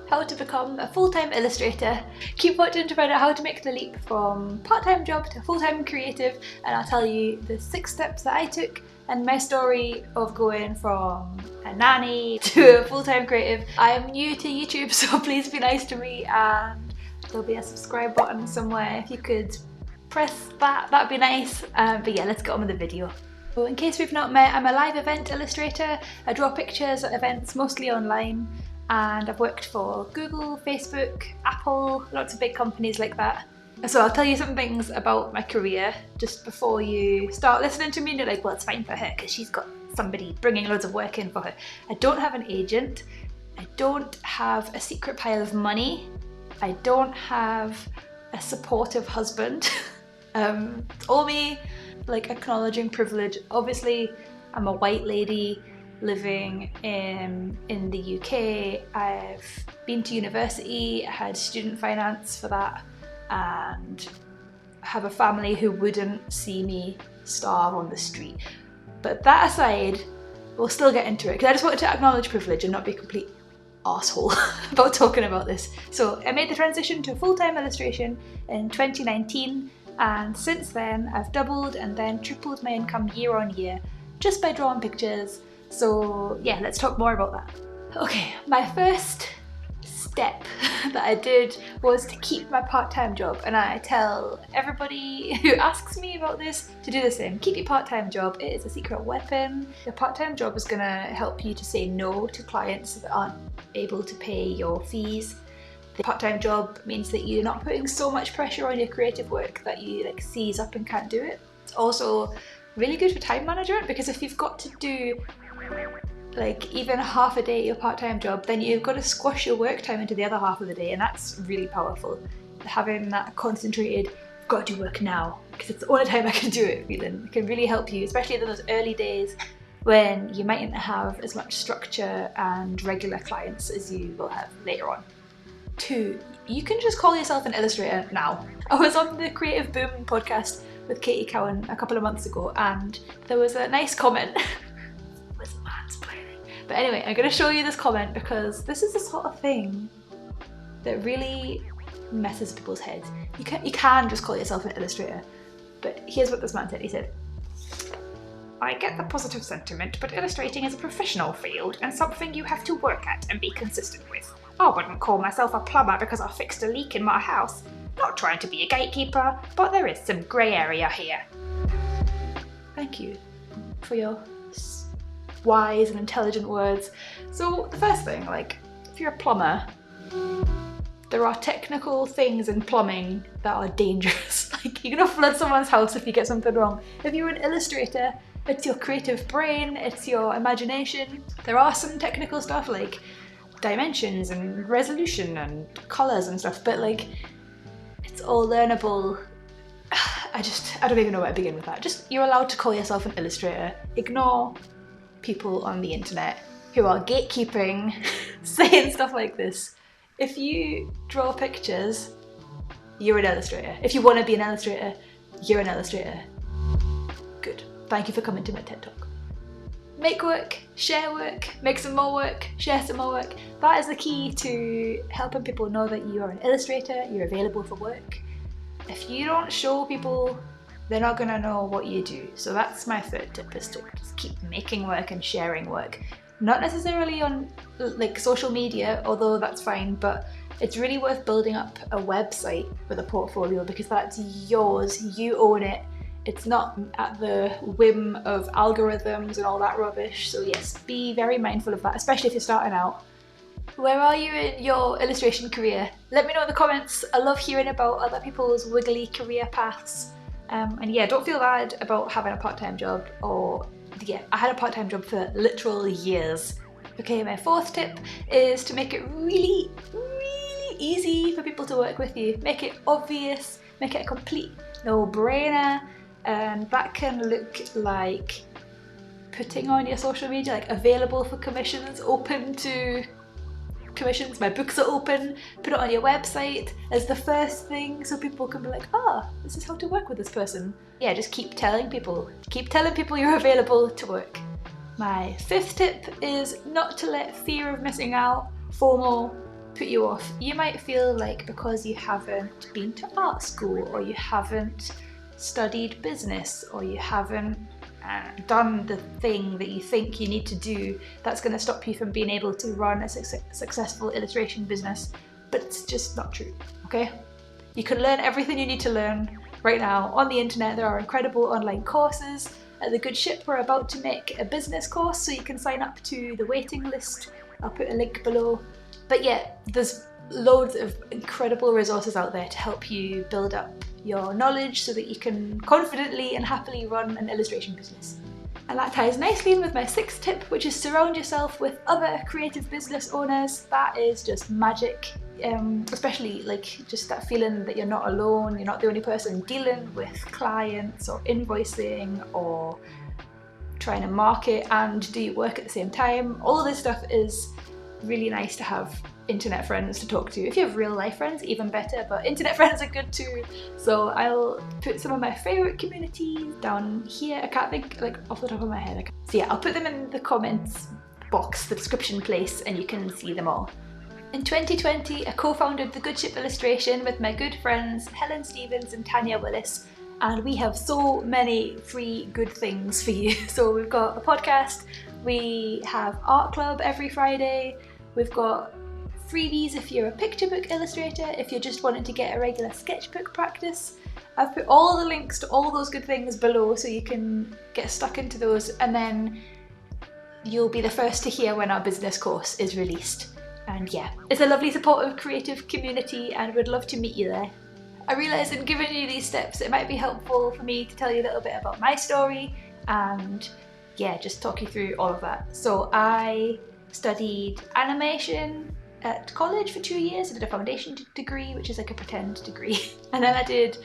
how to become a full-time illustrator. Keep watching to find out how to make the leap from part-time job to full-time creative, and I'll tell you the 6 steps that I took and my story of going from a nanny to a full-time creative. I'm new to YouTube, so please be nice to me, and there'll be a subscribe button somewhere. If you could press that, that'd be nice. But yeah, let's get on with the video. So in case we've not met, I'm a live event illustrator. I draw pictures at events, mostly online, and I've worked for Google, Facebook, Apple, lots of big companies like that. So I'll tell you some things about my career just before you start listening to me and you're like, well, it's fine for her because she's got somebody bringing loads of work in for her. I don't have an agent. I don't have a secret pile of money. I don't have a supportive husband. It's all me, like, acknowledging privilege. Obviously, I'm a white lady living in the UK. I've been to university, I had student finance for that, and have a family who wouldn't see me starve on the street. But that aside, we'll still get into it because I just wanted to acknowledge privilege and not be a complete arsehole about talking about this. So I made the transition to full-time illustration in 2019, and since then I've doubled and then tripled my income year on year just by drawing pictures. So yeah, let's talk more about that. Okay, my first step that I did was to keep my part-time job, and I tell everybody who asks me about this to do the same. Keep your part-time job. It is a secret weapon. Your part-time job is gonna help you to say no to clients that aren't able to pay your fees. The part-time job means that you're not putting so much pressure on your creative work that you like seize up and can't do it. It's also really good for time management, because if you've got to do like even half a day at your part-time job, then you've got to squash your work time into the other half of the day, and that's really powerful. Having that concentrated, I've got to do work now because it's the only time I can do it feeling, it can really help you, especially in those early days when you mightn't have as much structure and regular clients as you will have later on. 2, you can just call yourself an illustrator now. I was on the Creative Boom podcast with Katiedraws a couple of months ago, and there was a nice comment. It was mansplaining. But anyway, I'm going to show you this comment because this is the sort of thing that really messes people's heads. You can just call yourself an illustrator, but here's what this man said. He said, "I get the positive sentiment, but illustrating is a professional field and something you have to work at and be consistent with. I wouldn't call myself a plumber because I fixed a leak in my house. Not trying to be a gatekeeper, but there is some grey area here." Thank you for your wise and intelligent words. So the first thing, like, if you're a plumber, there are technical things in plumbing that are dangerous. Like, you're gonna flood someone's house if you get something wrong. If you're an illustrator, it's your creative brain, it's your imagination. There are some technical stuff like dimensions and resolution and colours and stuff, but like, it's all learnable. I don't even know where to begin with that. Just, you're allowed to call yourself an illustrator. Ignore people on the internet who are gatekeeping, saying stuff like this. If you draw pictures, you're an illustrator. If you want to be an illustrator, you're an illustrator. Good. Thank you for coming to my TED Talk. Make work, share work, make some more work, share some more work. That is the key to helping people know that you are an illustrator, you're available for work. If you don't show people, they're not gonna know what you do. So that's my third tip, is to just keep making work and sharing work. Not necessarily on like social media, although that's fine, but it's really worth building up a website with a portfolio because that's yours, you own it. It's not at the whim of algorithms and all that rubbish. So yes, be very mindful of that, especially if you're starting out. Where are you in your illustration career? Let me know in the comments. I love hearing about other people's wiggly career paths. And yeah, don't feel bad about having a part-time job, or yeah, I had a part-time job for literal years. Okay, my 4th tip is to make it really, really easy for people to work with you. Make it obvious, make it a complete no-brainer. And that can look like putting on your social media, like available for commissions, open to commissions, my books are open, put it on your website as the first thing so people can be like, ah, this is how to work with this person. Yeah, just keep telling people you're available to work. My 5th tip is not to let fear of missing out, FOMO, put you off. You might feel like because you haven't been to art school, or you haven't studied business, or you haven't done the thing that you think you need to do, that's going to stop you from being able to run a successful illustration business. But it's just not true, okay? You can learn everything you need to learn right now on the internet. There are incredible online courses. At The Good Ship, we're about to make a business course, so you can sign up to the waiting list. I'll put a link below. But yeah, there's loads of incredible resources out there to help you build up your knowledge so that you can confidently and happily run an illustration business. And that ties nicely in with my 6th tip, which is surround yourself with other creative business owners. That is just magic. Especially like just that feeling that you're not alone, you're not the only person dealing with clients or invoicing or trying to market and do your work at the same time. All of this stuff is really nice to have internet friends to talk to. If you have real life friends, even better, but internet friends are good too. So I'll put some of my favourite communities down here. I can't think like off the top of my head. So yeah, I'll put them in the comments box, the description place, and you can see them all. In 2020, I co-founded The Good Ship Illustration with my good friends Helen Stevens and Tanya Willis, and we have so many free good things for you. So we've got a podcast, we have art club every Friday, we've got freebies if you're a picture book illustrator, if you're just wanting to get a regular sketchbook practice. I've put all the links to all those good things below so you can get stuck into those, and then you'll be the first to hear when our business course is released. And yeah, it's a lovely supportive creative community and would love to meet you there. I realised in giving you these steps it might be helpful for me to tell you a little bit about my story and yeah, just talk you through all of that. So I studied animation at college for 2 years. I did a foundation degree, which is like a pretend degree. And then I did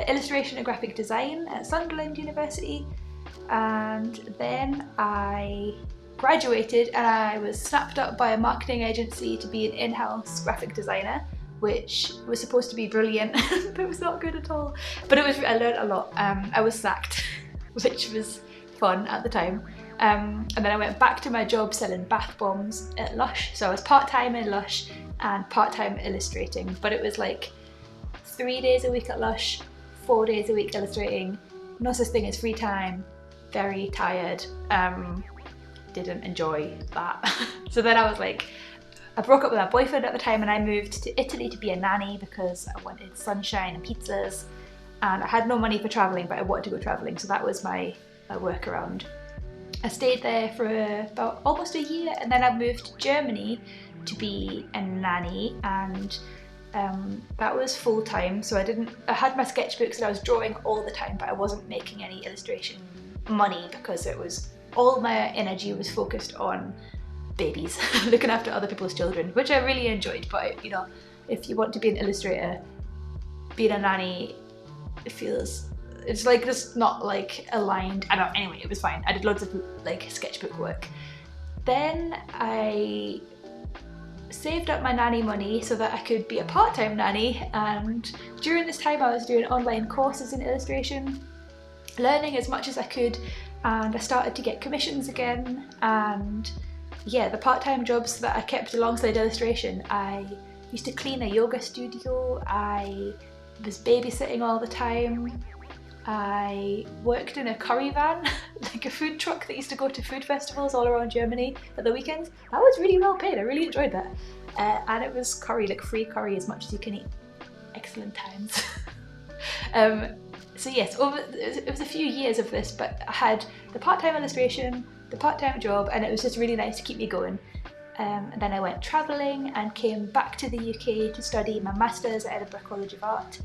illustration and graphic design at Sunderland University. And then I graduated and I was snapped up by a marketing agency to be an in-house graphic designer, which was supposed to be brilliant, but it was not good at all. But I learned a lot. I was sacked, which was fun at the time. And then I went back to my job selling bath bombs at Lush. So I was part-time in Lush and part-time illustrating, but it was like 3 days a week at Lush, 4 days a week illustrating, no such thing as free time, very tired. Didn't enjoy that. So then I was like, I broke up with my boyfriend at the time and I moved to Italy to be a nanny because I wanted sunshine and pizzas, and I had no money for travelling, but I wanted to go travelling, so that was my workaround. I stayed there for about almost a year, and then I moved to Germany to be a nanny, and that was full time. So I had my sketchbooks and I was drawing all the time, but I wasn't making any illustration money because it was all my energy was focused on babies, looking after other people's children, which I really enjoyed. But you know, if you want to be an illustrator, being a nanny, it's like just not like aligned. I don't know, anyway, it was fine. I did loads of like sketchbook work. Then I saved up my nanny money so that I could be a part-time nanny, and during this time I was doing online courses in illustration, learning as much as I could, and I started to get commissions again. And yeah, the part-time jobs that I kept alongside illustration, I used to clean a yoga studio, I was babysitting all the time, I worked in a curry van, like a food truck that used to go to food festivals all around Germany at the weekends. That was really well paid, I really enjoyed that. And it was curry, like free curry as much as you can eat. Excellent times. So yes, it was a few years of this, but I had the part-time illustration, the part-time job, and it was just really nice to keep me going. And then I went travelling and came back to the UK to study my Masters at Edinburgh College of Art.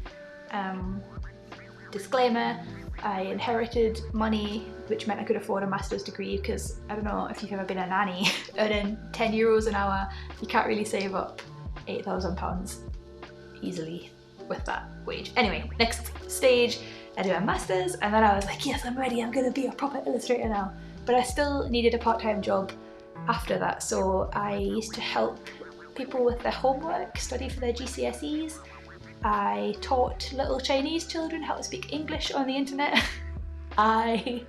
Disclaimer, I inherited money, which meant I could afford a master's degree, because I don't know if you've ever been a nanny, earning €10 an hour, you can't really save up £8,000 easily with that wage. Anyway, next stage, I did a master's, and then I was like, yes, I'm ready, I'm gonna be a proper illustrator now. But I still needed a part-time job after that, so I used to help people with their homework, study for their GCSEs. I taught little Chinese children how to speak English on the internet. I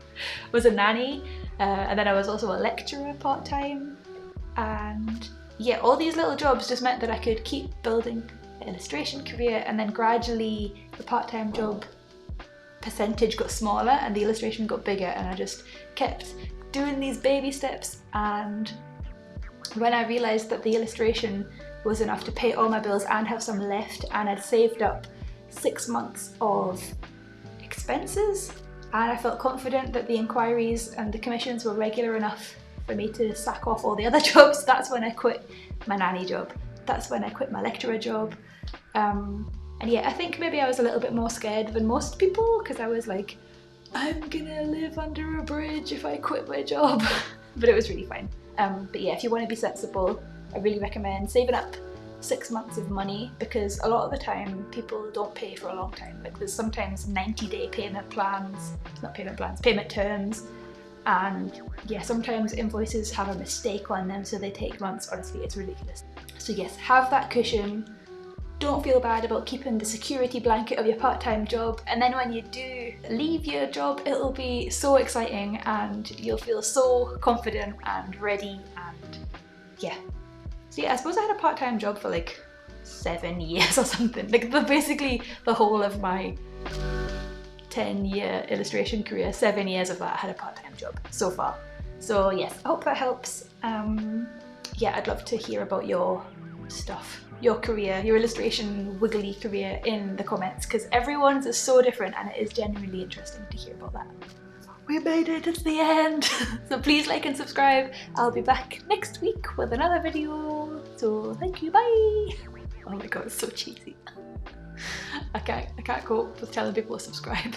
was a nanny, and then I was also a lecturer part-time. And yeah, all these little jobs just meant that I could keep building an illustration career, and then gradually the part-time job percentage got smaller and the illustration got bigger, and I just kept doing these baby steps. And when I realised that the illustration was enough to pay all my bills and have some left, and I'd saved up 6 months of expenses, and I felt confident that the inquiries and the commissions were regular enough for me to sack off all the other jobs, that's when I quit my nanny job. That's when I quit my lecturer job. And yeah, I think maybe I was a little bit more scared than most people, because I was like, I'm gonna live under a bridge if I quit my job. But it was really fine. But yeah, if you want to be sensible, I really recommend saving up 6 months of money, because a lot of the time people don't pay for a long time. Like there's sometimes 90-day payment plans, not payment plans, payment terms. And yeah, sometimes invoices have a mistake on them, so they take months. Honestly, it's ridiculous. So yes, have that cushion. Don't feel bad about keeping the security blanket of your part-time job, and then when you do leave your job, it'll be so exciting and you'll feel so confident and ready, and yeah. So yeah, I suppose I had a part-time job for like 7 years or something. Like basically the whole of my 10-year illustration career, 7 years of that I had a part-time job so far. So yes, I hope that helps. Yeah, I'd love to hear about your stuff, your career, your illustration wiggly career in the comments, because everyone's is so different and it is genuinely interesting to hear about that. We made it to the end. So please like and subscribe. I'll be back next week with another video. So thank you, bye. Oh my god, it's so cheesy. I can't cope with telling people to subscribe.